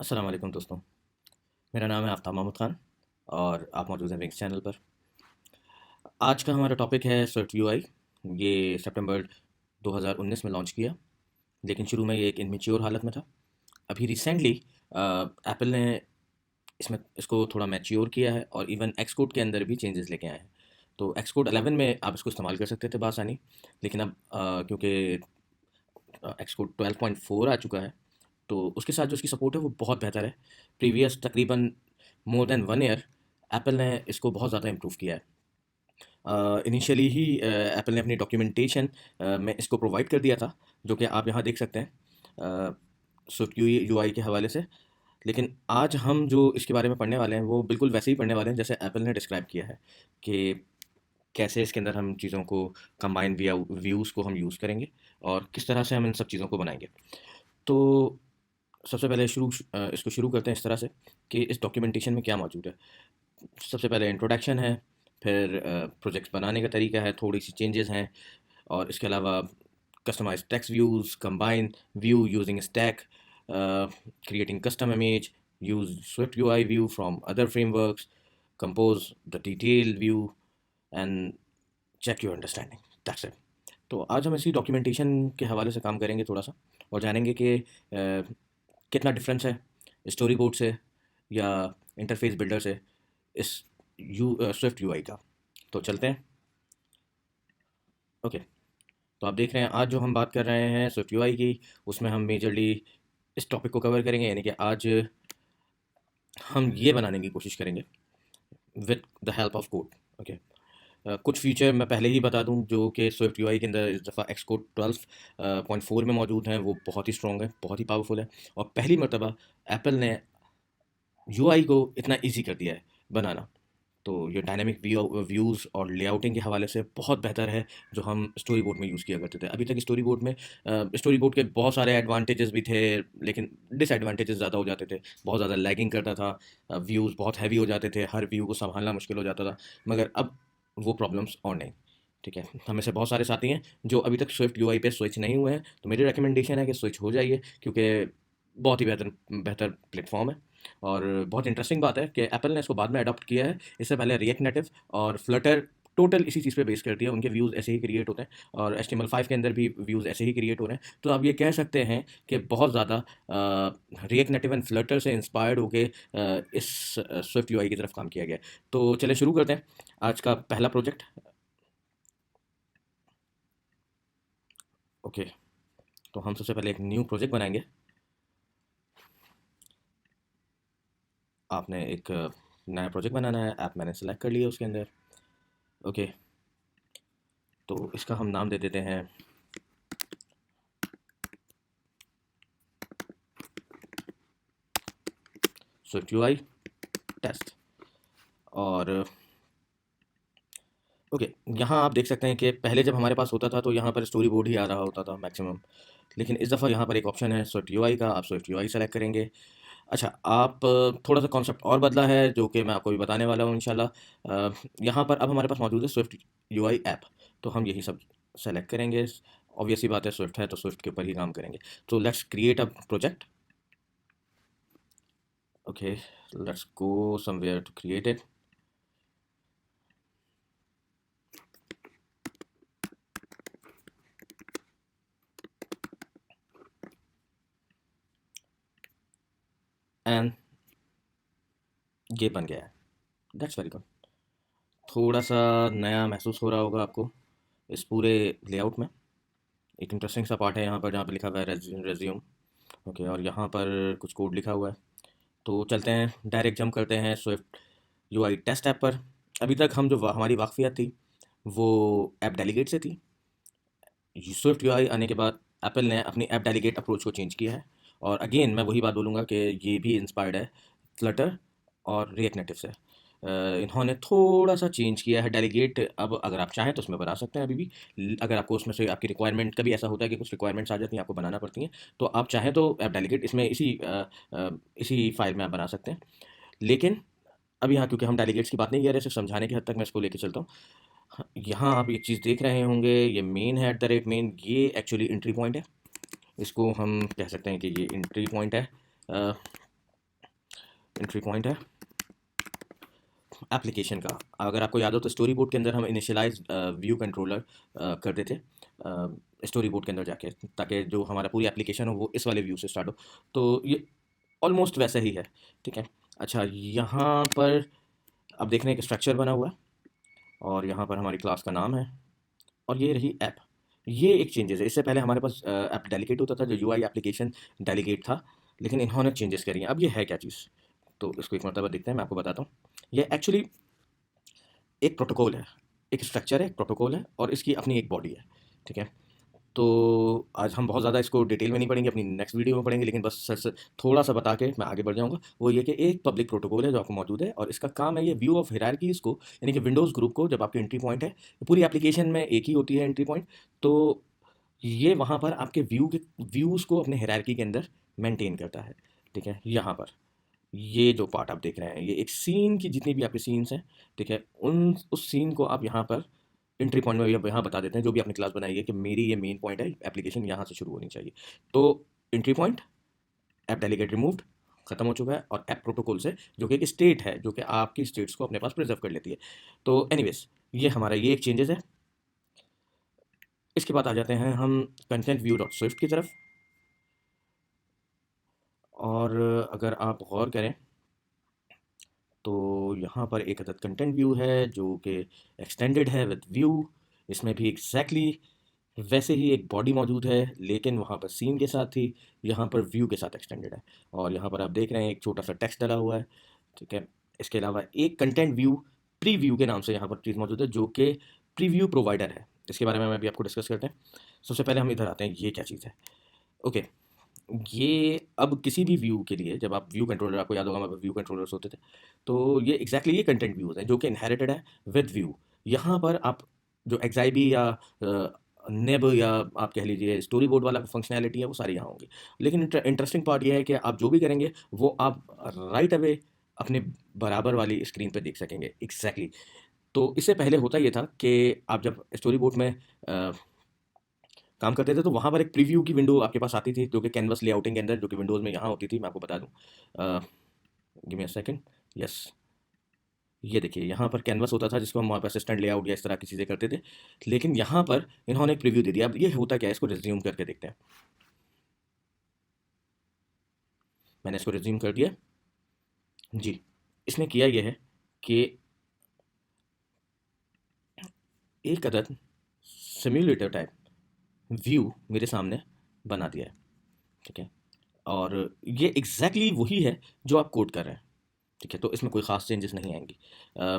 अस्सलाम वालेकुम दोस्तों। मेरा नाम है आफ्ताब महमूद ख़ान और आप मौजूद हैं विंक्स चैनल पर। आज का हमारा टॉपिक है स्विफ्ट यूआई। ये सितंबर 2019 में लॉन्च किया, लेकिन शुरू में ये एक इनमेच्योर हालत में था। अभी रिसेंटली एप्पल ने इसमें इसको थोड़ा मैच्योर किया है और इवन एक्सकोड के अंदर भी चेंजेस लेके आए हैं। तो एक्सकोड 11 में आप इसको इस्तेमाल कर सकते थे बआसानी, लेकिन अब क्योंकि एक्सकोड 12.4 आ चुका है, तो उसके साथ जो उसकी सपोर्ट है वो बहुत बेहतर है। प्रीवियस तकरीबन मोर देन 1 ईयर एप्पल ने इसको बहुत ज़्यादा इम्प्रूव किया है। इनिशियली ही एप्पल ने अपनी डॉक्यूमेंटेशन में इसको प्रोवाइड कर दिया था, जो कि आप यहाँ देख सकते हैं स्विफ्ट यूआई के हवाले से। लेकिन आज हम जो इसके बारे में पढ़ने वाले हैं वो बिल्कुल वैसे ही पढ़ने वाले हैं जैसे एप्पल ने डिस्क्राइब किया है, कि कैसे इसके अंदर हम चीज़ों को कंबाइन व्यूज़ को हम यूज़ करेंगे और किस तरह से हम इन सब चीज़ों को बनाएंगे। तो सबसे पहले इसको शुरू करते हैं इस तरह से कि इस डॉक्यूमेंटेशन में क्या मौजूद है। सबसे पहले इंट्रोडक्शन है, फिर प्रोजेक्ट्स बनाने का तरीका है, थोड़ी सी चेंजेस हैं, और इसके अलावा customized text views, combine view using stack, creating custom image, use Swift UI view from other frameworks, compose the detail view and check your understanding. That's it. तो आज हम इसी डॉक्यूमेंटेशन के हवाले से काम करेंगे थोड़ा सा, और जानेंगे कि कितना डिफरेंस है स्टोरी बोर्ड से या इंटरफेस बिल्डर से इस स्विफ्ट यूआई का। तो चलते हैं। ओके। तो आप देख रहे हैं आज जो हम बात कर रहे हैं स्विफ्ट यूआई की, उसमें हम मेजरली इस टॉपिक को कवर करेंगे, यानी कि आज हम ये बनाने की कोशिश करेंगे with the help of code. Okay. कुछ फीचर मैं पहले ही बता दूं जो कि स्विफ्ट यूआई के अंदर इस दफ़ा एक्सकोड 12.4 में मौजूद हैं, वो बहुत ही स्ट्रॉन्ग है, बहुत ही पावरफुल है। और पहली मर्तबा एप्पल ने यूआई को इतना इजी कर दिया है बनाना। तो ये डायनामिक व्यूज़ और लेआउटिंग के हवाले से बहुत बेहतर है, जो हम स्टोरी बोर्ड में यूज़ किया करते थे। अभी तक स्टोरी बोर्ड में स्टोरी बोर्ड के बहुत सारे एडवांटेजेस भी थे, लेकिन डिसएडवांटेजेस ज़्यादा हो जाते थे। बहुत ज़्यादा लैगिंग करता था, व्यूज़ बहुत हैवी हो जाते थे, हर व्यू को संभालना मुश्किल हो जाता था। मगर अब वो प्रॉब्लम्स और नहीं। ठीक है, हमें से बहुत सारे साथी हैं जो अभी तक स्विफ्ट यूआई पे स्विच नहीं हुए हैं, तो मेरी रिकमेंडेशन है कि स्विच हो जाइए, क्योंकि बहुत ही बेहतर बेहतर प्लेटफॉर्म है। और बहुत इंटरेस्टिंग बात है कि एप्पल ने इसको बाद में अडॉप्ट किया है। इससे पहले रिएक्ट नेटिव और फ्लटर टोटल इसी चीज़ पे बेस करती है, उनके व्यूज़ ऐसे ही क्रिएट होते हैं, और HTML5 के अंदर भी व्यूज़ ऐसे ही क्रिएट हो रहे हैं। तो आप ये कह सकते हैं कि बहुत ज़्यादा रिएक्ट नेटिव एंड फ्लटर से इंस्पायर्ड होके इस स्विफ्ट यूआई की तरफ काम किया गया है। तो चलिए शुरू करते हैं आज का पहला प्रोजेक्ट। ओके। तो हम सबसे पहले एक न्यू प्रोजेक्ट बनाएंगे। आपने एक नया प्रोजेक्ट बनाना है, ऐप मैंने सेलेक्ट कर लिया उसके अंदर। ओके। तो इसका हम नाम दे देते हैं स्विफ्ट यूआई टेस्ट। और ओके, यहाँ आप देख सकते हैं कि पहले जब हमारे पास होता था तो यहाँ पर स्टोरी बोर्ड ही आ रहा होता था मैक्सिमम, लेकिन इस दफ़ा यहाँ पर एक ऑप्शन है स्विफ्ट यूआई का, आप स्विफ्ट यूआई सेलेक्ट करेंगे। अच्छा, आप थोड़ा सा कॉन्सेप्ट और बदला है जो कि मैं आपको भी बताने वाला हूँ इंशाल्लाह। यहाँ पर अब हमारे पास मौजूद है स्विफ्ट यूआई ऐप, तो हम यही सब सेलेक्ट करेंगे। ऑब्वियस सी बात है, स्विफ्ट है तो स्विफ्ट के ऊपर ही काम करेंगे। तो let's create a project. Okay, let's go somewhere to create it. And ये बन गया है। That's very good. थोड़ा सा नया महसूस हो रहा होगा आपको इस पूरे लेआउट में। एक इंटरेस्टिंग सा पार्ट है यहाँ पर जहाँ पर लिखा हुआ है रेज्यूम। ओके, और यहाँ पर कुछ कोड लिखा हुआ है। तो चलते हैं, डायरेक्ट जंप करते हैं स्विफ्ट यूआई टेस्ट ऐप पर। अभी तक हम जो हमारी वाकफियत थी वो ऐप डेलीगेट से थी। स्विफ्ट यूआई आने के बाद एप्पल ने अपनी ऐप डेलीगेट अप्रोच को चेंज किया है, और अगेन मैं वही बात बोलूँगा कि ये भी इंस्पायर्ड है फ्लटर और रिएक्ट नेटिव से। इन्होंने थोड़ा सा चेंज किया है डेलीगेट। अब अगर आप चाहें तो उसमें बना सकते हैं अभी भी। अगर आपको उसमें से आपकी रिक्वायरमेंट, कभी ऐसा होता है कि कुछ रिक्वायरमेंट्स आ जाती हैं, आपको बनाना पड़ती हैं, तो आप चाहें तो ऐप डेलीगेट इसमें इसी फाइल में आप बना सकते हैं। लेकिन अब यहाँ क्योंकि हम डेलीगेट्स की बात नहीं कर रहे, सिर्फ समझाने की हद तक मैं इसको लेके चलता हूँ। यहाँ आप एक चीज़ देख रहे होंगे, ये मेन है @main, ये एक्चुअली एंट्री पॉइंट है। इसको हम कह सकते हैं कि ये एंट्री पॉइंट है। एंट्री पॉइंट है एप्लीकेशन का। अगर आपको याद हो तो स्टोरी बोर्ड के अंदर हम इनिशियलाइज व्यू कंट्रोलर करते थे स्टोरी बोर्ड के अंदर जाके, ताकि जो हमारा पूरी एप्लीकेशन हो वो इस वाले व्यू से स्टार्ट हो। तो ये ऑलमोस्ट वैसा ही है, ठीक है। अच्छा, यहाँ पर अब देख रहे हैं कि स्ट्रक्चर बना हुआ है और यहाँ पर हमारी क्लास का नाम है और ये रही ऐप। ये एक चेंजेस है। इससे पहले हमारे पास ऐप डेलीगेट होता था, जो यूआई एप्लीकेशन डेलीगेट था, लेकिन इन्होंने चेंजेस करी हैं। अब ये है क्या चीज़, तो इसको एक मरतबा देखते हैं, मैं आपको बताता हूँ। ये एक्चुअली एक प्रोटोकॉल है, एक स्ट्रक्चर है, एक प्रोटोकॉल है और इसकी अपनी एक बॉडी है, ठीक है। तो आज हम बहुत ज़्यादा इसको डिटेल में नहीं पढ़ेंगे, अपनी नेक्स्ट वीडियो में पढ़ेंगे, लेकिन बस सर से थोड़ा सा बता के मैं आगे बढ़ जाऊंगा। वो ये कि एक पब्लिक प्रोटोकॉल है जो आपको मौजूद है और इसका काम है ये व्यू ऑफ हायरार्कीज़ को, यानी कि विंडोज़ ग्रुप को, जब आपकी एंट्री पॉइंट है पूरी एप्लीकेशन में एक ही होती है एंट्री पॉइंट, तो ये वहाँ पर आपके व्यूज़ को अपने हायरार्की के अंदर मेंटेन करता है, ठीक है। यहाँ पर ये जो पार्ट आप देख रहे हैं, ये एक सीन की जितनी भी आपकी सीन्स हैं, ठीक है, उस सीन को आप यहाँ पर एंट्री पॉइंट में यहाँ बता देते हैं, जो भी आपने क्लास बनाई है कि मेरी ये मेन पॉइंट है, एप्लीकेशन यहाँ से शुरू होनी चाहिए। तो entry point, app delegate removed, खत्म हो चुका है, और ऐप प्रोटोकॉल से, जो कि एक स्टेट है, जो कि आपकी स्टेट्स को अपने पास प्रिजर्व कर लेती है। तो एनीवेज, ये हमारा ये एक चेंजेस है। इसके बाद आ जाते हैं हम कंटेंट व्यू डॉट स्विफ्ट की तरफ। और अगर आप गौर करें तो यहाँ पर एक अदद कंटेंट व्यू है जो कि एक्सटेंडेड है विद व्यू। इसमें भी एग्जैक्टली वैसे ही एक बॉडी मौजूद है, लेकिन वहाँ पर सीन के साथ थी, यहाँ पर व्यू के साथ एक्सटेंडेड है। और यहाँ पर आप देख रहे हैं एक छोटा सा टेक्स्ट डला हुआ है, ठीक है। इसके अलावा एक कंटेंट व्यू प्रीव्यू के नाम से यहाँ पर चीज़ मौजूद है, जो कि प्रीव्यू प्रोवाइडर है। इसके बारे में मैं भी आपको डिस्कस करते हैं। सबसे पहले हम इधर आते हैं, ये क्या चीज़ है। ओके, ये अब किसी भी व्यू के लिए, जब आप व्यू कंट्रोलर, आपको याद होगा हमारे व्यू कंट्रोलर्स होते थे, तो ये एग्जैक्टली ये कंटेंट व्यूज हैं जो कि इनहेरिटेड है विद व्यू। यहाँ पर आप जो एक्साइबी या नेब या आप कह लीजिए स्टोरी बोर्ड वाला फंक्शनैलिटी है, वो सारी यहाँ होंगी। लेकिन इंटरेस्टिंग पार्ट ये है कि आप जो भी करेंगे वो आप राइट अवे अपने बराबर वाली स्क्रीन पे देख सकेंगे एग्जैक्टली। तो इससे पहले होता ये था कि आप जब स्टोरी बोर्ड में काम करते थे, तो वहाँ पर एक प्रीव्यू की विंडो आपके पास आती थी, जो कि कैनवस लेआउटिंग के अंदर, जो कि विंडोज़ में यहाँ होती थी। मैं आपको बता दूँ, give me a second, yes, ये देखिए यहाँ पर कैनवस होता था जिसको हम वहाँ पर असिस्टेंट लेआउट या इस तरह की चीज़ें करते थे। लेकिन यहाँ पर इन्होंने एक प्रीव्यू दे दिया। अब ये होता क्या है, इसको रिज्यूम करके देखते हैं। मैंने इसको रिज्यूम कर दिया जी। इसने किया ये है कि एक अदद सिम्युलेटर टाइप व्यू मेरे सामने बना दिया है, ठीक है। और ये एग्जैक्टली वही है जो आप कोड कर रहे हैं, ठीक है। तो इसमें कोई ख़ास चेंजेस नहीं आएंगी।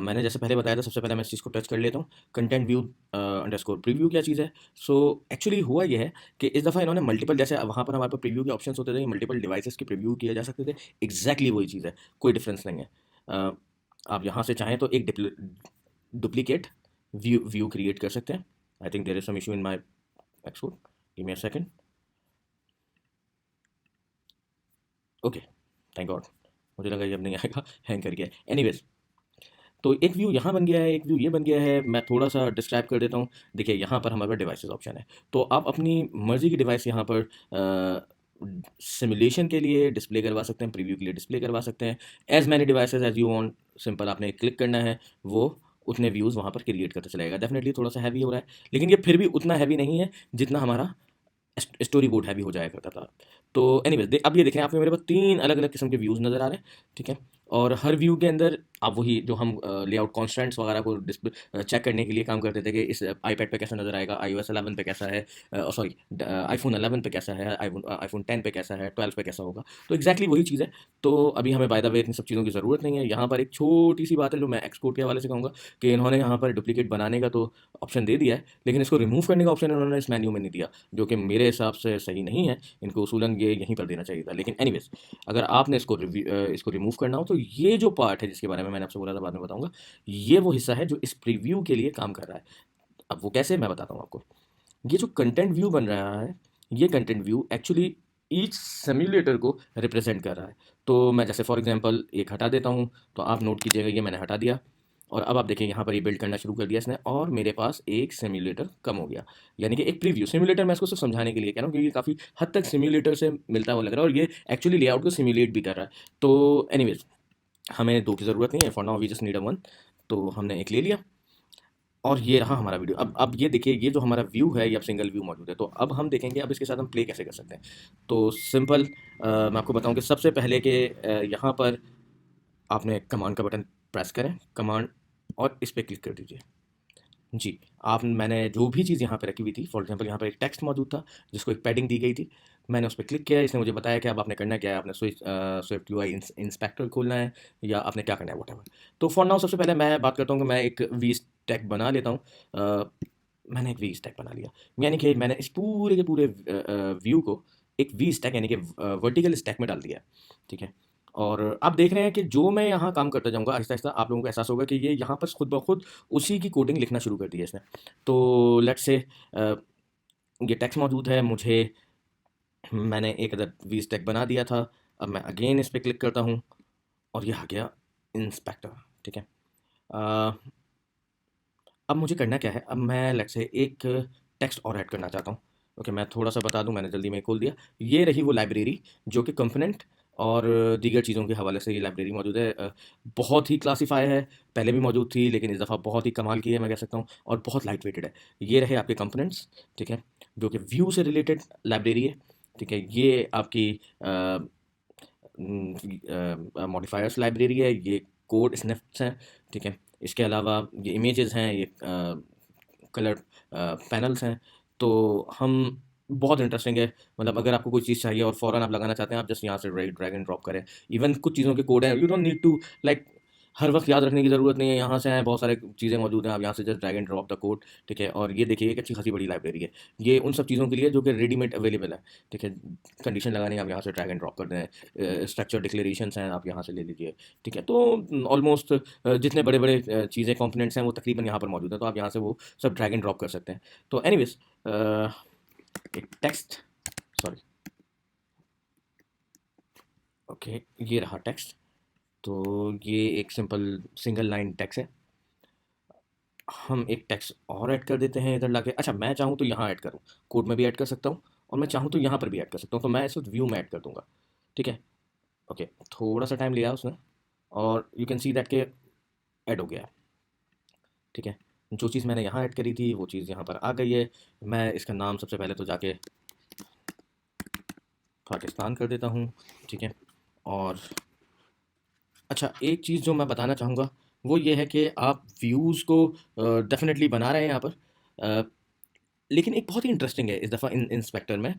मैंने जैसे पहले बताया था, सबसे पहले मैं इस चीज़ को टच कर लेता हूँ। कंटेंट व्यू अंडरस्कोर प्रीव्यू क्या चीज़ है। सो एक्चुअली हुआ ये है कि इस दफ़ा इन्होंने मल्टीपल, जैसे वहाँ पर हमारे पास प्रीव्यू के ऑप्शंस होते थे, मल्टीपल डिवाइसेस के प्रीव्यू किए जा सकते थे, एग्जैक्टली वही चीज़ है, कोई डिफरेंस नहीं है। अ, आप यहाँ से चाहें तो एक डुप्लीकेट व्यू क्रिएट कर सकते हैं। I think there is some issue in my export, give me a second. Okay, thank God, मुझे लगा ये अब नहीं आएगा, हैंग कर गया। एनीवेज, तो एक व्यू यहाँ बन गया है, एक व्यू ये बन गया है। मैं थोड़ा सा डिस्क्राइब कर देता हूँ। देखिए यहाँ पर हमारे पास डिवाइसेस ऑप्शन है, तो आप अपनी मर्ज़ी की डिवाइस यहाँ पर सिमुलेशन के लिए डिस्प्ले करवा सकते हैं, प्रीव्यू के लिए डिस्प्ले करवा सकते हैं। As many devices as you want, simple आपने क्लिक करना है, वो उतने व्यूज़ वहाँ पर क्रिएट करते चलेगा। डेफिनेटली थोड़ा सा हैवी हो रहा है, लेकिन ये फिर भी उतना हैवी नहीं है जितना हमारा स्टोरी बोर्ड हैवी हो जाया करता था। तो एनीवेज, अब ये देख रहे हैं, आप मेरे पास 3 अलग-अलग किस्म के व्यूज़ नज़र आ रहे हैं, ठीक है। और हर व्यू के अंदर आप वही जो हम लेआउट कॉन्स्टेंट्स वगैरह को चेक करने के लिए काम करते थे कि इस आईपैड पे कैसा नज़र आएगा, iOS 11 पे कैसा है, सॉरी आईफोन 11 पे कैसा है, आईफोन 10 पे कैसा है, 12 पे कैसा होगा। तो एग्जैक्टली वही चीज़ है। तो अभी हमें बाय द वे इतनी सब चीज़ों की ज़रूरत नहीं है। यहाँ पर एक छोटी सी बात है जो मैं एक्सपोर्ट के हवाले से कहूँगा, कि इन्होंने यहाँ पर डुप्लीकेट बनाने का तो ऑप्शन दे दिया है, लेकिन इसको रिमूव करने का ऑप्शन इन्होंने इस मेन्यू में नहीं दिया, जो कि मेरे हिसाब से सही नहीं है। इनको उसूलन ये यहीं पर देना चाहिए था। लेकिन एनीवेज, अगर आपने इसको रिमूव करना हो, तो ये जो पार्ट है जिसके बारे में मैंने आपसे बोला था, बाद में बताऊंगा, ये वो हिस्सा है जो इस प्रीव्यू के लिए काम कर रहा है। अब वो कैसे, मैं बताता हूँ आपको। ये जो कंटेंट व्यू बन रहा है, ये content view actually each simulator को रिप्रेजेंट कर रहा है। तो मैं जैसे फॉर एग्जांपल एक हटा देता हूँ, तो आप नोट कीजिएगा ये मैंने हटा दिया, और अब आप देखिए यहाँ पर ये बिल्ड करना शुरू कर दिया इसने, और मेरे पास एक सिम्युलेटर कम हो गया, यानी कि एक प्रीव्यू सिम्युलेटर। मैं इसको सिर्फ समझाने के लिए कह रहा हूँ, क्योंकि काफ़ी हद तक सिम्युलेटर से मिलता हुआ लग रहा है, और ये एक्चुअली लेआउट को सिम्युलेट भी कर रहा है। तो एनीवेज, हमें दो की ज़रूरत नहीं है, for now we just need a one. तो हमने एक ले लिया और ये रहा हमारा वीडियो। अब ये देखिए, ये जो हमारा व्यू है ये अब सिंगल व्यू मौजूद है। तो अब हम देखेंगे अब इसके साथ हम प्ले कैसे कर सकते हैं। तो सिंपल, मैं आपको बताऊं कि सबसे पहले कि यहाँ पर आपने कमांड का बटन प्रेस करें, कमांड, और इस पर क्लिक कर दीजिए। जी, आप मैंने जो भी चीज़ यहाँ पे रखी हुई थी, फॉर एग्जांपल यहाँ पर एक टेक्स्ट मौजूद था जिसको एक पैडिंग दी गई थी। मैंने उस पर क्लिक किया, इसने मुझे बताया कि अब आपने करना क्या है, आपने स्विफ्ट यूआई इंस्पेक्टर खोलना है या आपने क्या करना है, व्हाटएवर। तो फॉर नाउ सबसे पहले मैं बात करता हूँ कि मैं एक वी स्टैक बना लेता हूँ। मैंने एक वी स्टैक बना लिया, यानी कि मैंने इस पूरे के पूरे व्यू को एक वी स्टैक यानी कि वर्टिकल स्टैक में डाल दिया है। ठीक है, और आप देख रहे हैं कि जो मैं यहाँ काम करता जाऊँगा आहिस्ता आहिस्ता आप लोगों को एहसास होगा कि ये यहाँ पर खुद ब खुद उसी की कोडिंग लिखना शुरू कर दी है इसने। तो लेट्स से ये टेक्स्ट मौजूद है, मुझे मैंने एक अदर वी स्टैक बना दिया था। अब मैं अगेन इस पर क्लिक करता हूँ और ये आ गया इंस्पेक्टर। ठीक है, अ, अब मुझे करना क्या है, अब मैं लेट्स से एक टेक्स्ट और ऐड करना चाहता हूँ। ओके, मैं थोड़ा सा बता दूँ, मैंने जल्दी में खोल दिया। ये रही वो लाइब्रेरी जो कि कंपोनेंट और दीगर चीज़ों के हवाले से ये लाइब्रेरी मौजूद है। बहुत ही क्लासीफाई है, पहले भी मौजूद थी लेकिन इस दफ़ा बहुत ही कमाल की है मैं कह सकता हूँ, और बहुत लाइट वेटेड है। ये रहे आपके कंपोनेंट्स। ठीक है, जो कि व्यू से रिलेटेड लाइब्रेरी है। ठीक है, ये आपकी मॉडिफायर्स लाइब्रेरी है, ये कोड स्निप्स हैं। ठीक है, इसके अलावा ये इमेजेस हैं, ये कलर पैनल्स हैं। तो हम बहुत इंटरेस्टिंग है, मतलब अगर आपको कोई चीज़ चाहिए और फ़ौरन आप लगाना चाहते हैं, आप जस्ट यहाँ से ड्रैग एंड ड्रॉप करें। इवन कुछ चीज़ों के कोड हैं, you don't need to like हर वक्त याद रखने की ज़रूरत नहीं है। यहाँ से हैं बहुत सारे चीज़ें मौजूद हैं, आप यहाँ से just drag and drop the code. ठीक है, और ये देखिए एक अच्छी खासी बड़ी लाइब्रेरी है। ये उन सब चीज़ों के लिए जो कि रेडीमेड अवेलेबल है। ठीक है, कंडीशन लगानी है, आप यहाँ से ड्रैग एंड ड्रॉप कर दें। स्ट्रक्चर डिक्लेरेशंस हैं, आप यहाँ से ले लीजिए। ठीक है, तो ऑलमोस्ट जितने बड़े बड़े चीज़ें कंपोनेंट्स हैं वो तकरीबन यहाँ पर मौजूद हैं, तो आप यहाँ से वो सब ड्रैग एंड ड्रॉप कर सकते हैं। तो एनीवेज, एक टेक्स्ट, सॉरी, ओके, ये रहा टेक्स्ट। तो ये एक सिंपल सिंगल लाइन टेक्स्ट है। हम एक टेक्स्ट और ऐड कर देते हैं इधर लाके। अच्छा, मैं चाहूँ तो यहाँ ऐड करूँ, कोड में भी ऐड कर सकता हूँ, और मैं चाहूँ तो यहाँ पर भी ऐड कर सकता हूँ। तो मैं इस वक्त व्यू में ऐड कर दूंगा। ठीक है, ओके, थोड़ा सा टाइम लिया उसने, और यू कैन सी दैट के ऐड हो गया है। ठीक है, जो चीज़ मैंने यहाँ ऐड करी थी वो चीज़ यहाँ पर आ गई है। मैं इसका नाम सबसे पहले तो जाके पाकिस्तान कर देता हूँ। ठीक है, और अच्छा, एक चीज़ जो मैं बताना चाहूँगा वो ये है कि आप व्यूज़ को डेफ़िनेटली बना रहे हैं यहाँ पर, अ, लेकिन एक बहुत ही इंटरेस्टिंग है इस दफ़ा इन इंस्पेक्टर में,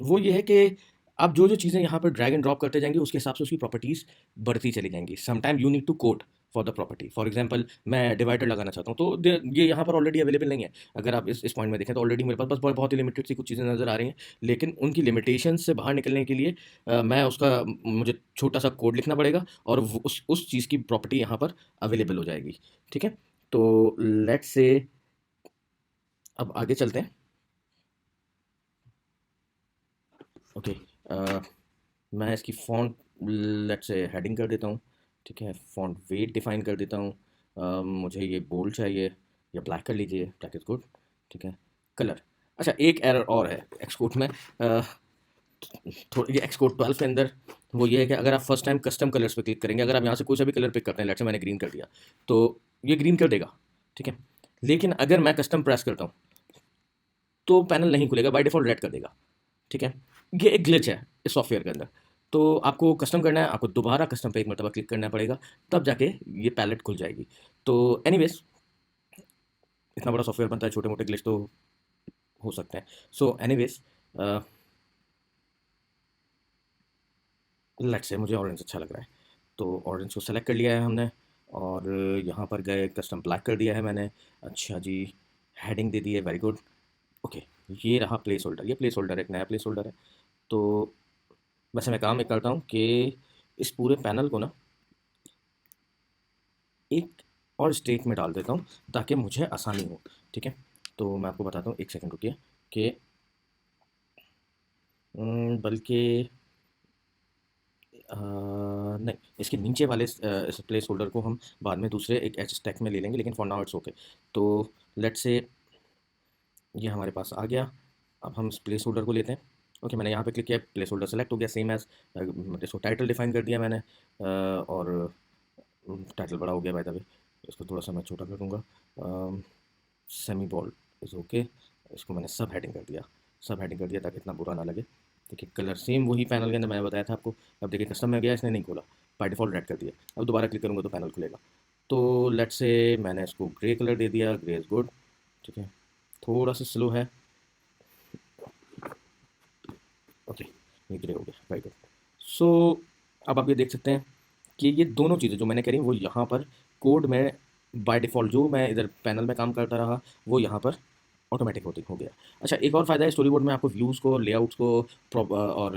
वो ये है कि आप जो जो चीज़ें यहाँ पर ड्रैग एंड ड्रॉप करते जाएंगे उसके हिसाब से उसकी प्रॉपर्टीज़ बढ़ती चली जाएंगी। Some time you need to code for the property. For example, मैं डिवाइडर लगाना चाहता हूँ तो ये यहाँ पर ऑलरेडी अवेलेबल नहीं है। अगर आप इस पॉइंट में देखें तो ऑलरेडी मेरे पास बस बहुत बहुत ही लिमिटेड सी कुछ चीज़ें नज़र आ रही हैं, लेकिन उनकी लिमिटेशन से बाहर निकलने के लिए मैं उसका मुझे छोटा सा कोड लिखना पड़ेगा और उस चीज़ की प्रॉपर्टी यहाँ पर अवेलेबल हो जाएगी। ठीक है, तो लेट्स से अब आगे चलते हैं। ओके, मैं इसकी फ़ॉन्ट लेट्स से हेडिंग कर देता हूँ। ठीक है, फ़ॉन्ट वेट डिफ़ाइन कर देता हूँ। मुझे ये बोल्ड चाहिए, या ब्लैक कर लीजिए, ब्लैक इज़ गुड। ठीक है, कलर, अच्छा एक एरर और है एक्सकोड में, ये एक्सकोड 12 के अंदर। वो ये है कि अगर आप फर्स्ट टाइम कस्टम कलर्स पे क्लिक करेंगे, अगर आप यहाँ से कोई सा भी कलर पिक करते हैं, लेट्स से मैंने ग्रीन कर दिया, तो ये ग्रीन कर देगा। ठीक है, लेकिन अगर मैं कस्टम प्रेस करता हूँ तो पैनल नहीं खुलेगा, बाय डिफ़ॉल्ट रेड कर देगा। ठीक है, ये एक ग्लिच है इस सॉफ्टवेयर के अंदर। तो आपको कस्टम करना है, आपको दोबारा कस्टम पे एक मरतबा क्लिक करना पड़ेगा, तब जाके ये पैलेट खुल जाएगी। तो एनीवेज, इतना बड़ा सॉफ्टवेयर बनता है, छोटे मोटे ग्लिच तो हो सकते हैं। सो एनीवेज, लेट्स से मुझे ऑरेंज अच्छा लग रहा है, तो ऑरेंज को सेलेक्ट कर लिया है हमने, और यहाँ पर गए कस्टम ब्लैक कर दिया है मैंने। अच्छा जी, हेडिंग दे दी है, वेरी गुड। ओके, ये रहा प्लेस होल्डर, ये प्लेस होल्डर एक नया प्लेस होल्डर है। तो वैसे मैं काम एक करता हूँ कि इस पूरे पैनल को ना एक और स्टेट में डाल देता हूँ ताकि मुझे आसानी हो। ठीक है, तो मैं आपको बताता हूँ, एक सेकंड रुकिए, कि बल्कि नहीं, इसके नीचे वाले इस प्लेस होल्डर को हम बाद में दूसरे एक एच स्टैक में ले लेंगे, लेकिन फॉर नाउ इट्स ओके। तो लेट्स से ये हमारे पास आ गया। अब हम इस प्लेस होल्डर को लेते हैं ओके, मैंने यहाँ पे क्लिक किया, प्लेस होल्डर सेलेक्ट हो गया सेम एज, इसको टाइटल डिफाइन कर दिया मैंने, और टाइटल बड़ा हो गया बाय द वे, इसको थोड़ा सा मैं छोटा कर दूँगा, सेमी बोल्ड इज़ ओके। इसको मैंने सब हेडिंग कर दिया, सब हेडिंग कर दिया ताकि इतना बुरा ना लगे। देखिए कलर सेम वही पैनल के अंदर मैंने बताया था आपको। अब देखिए कस्टम में गया, इसने नहीं खोला, बाय डिफ़ॉल्ट रेड कर दिया। अब दोबारा क्लिक करूँगा तो पैनल खुलेगा। तो लेट्स से मैंने इसको ग्रे कलर दे दिया, ग्रे इज़ गुड, ठीक है। थोड़ा सा स्लो है, ओके, ये ग्रे हो गया, वेरी गुड। सो अब आप ये देख सकते हैं कि ये दोनों चीज़ें जो मैंने करी वो यहाँ पर कोड में बाय डिफ़ॉल्ट जो मैं इधर पैनल में काम करता रहा वो यहाँ पर ऑटोमेटिक होती हो गया। अच्छा, एक और फ़ायदा है स्टोरी बोर्ड में, आपको व्यूज़ को, लेआउट्स को और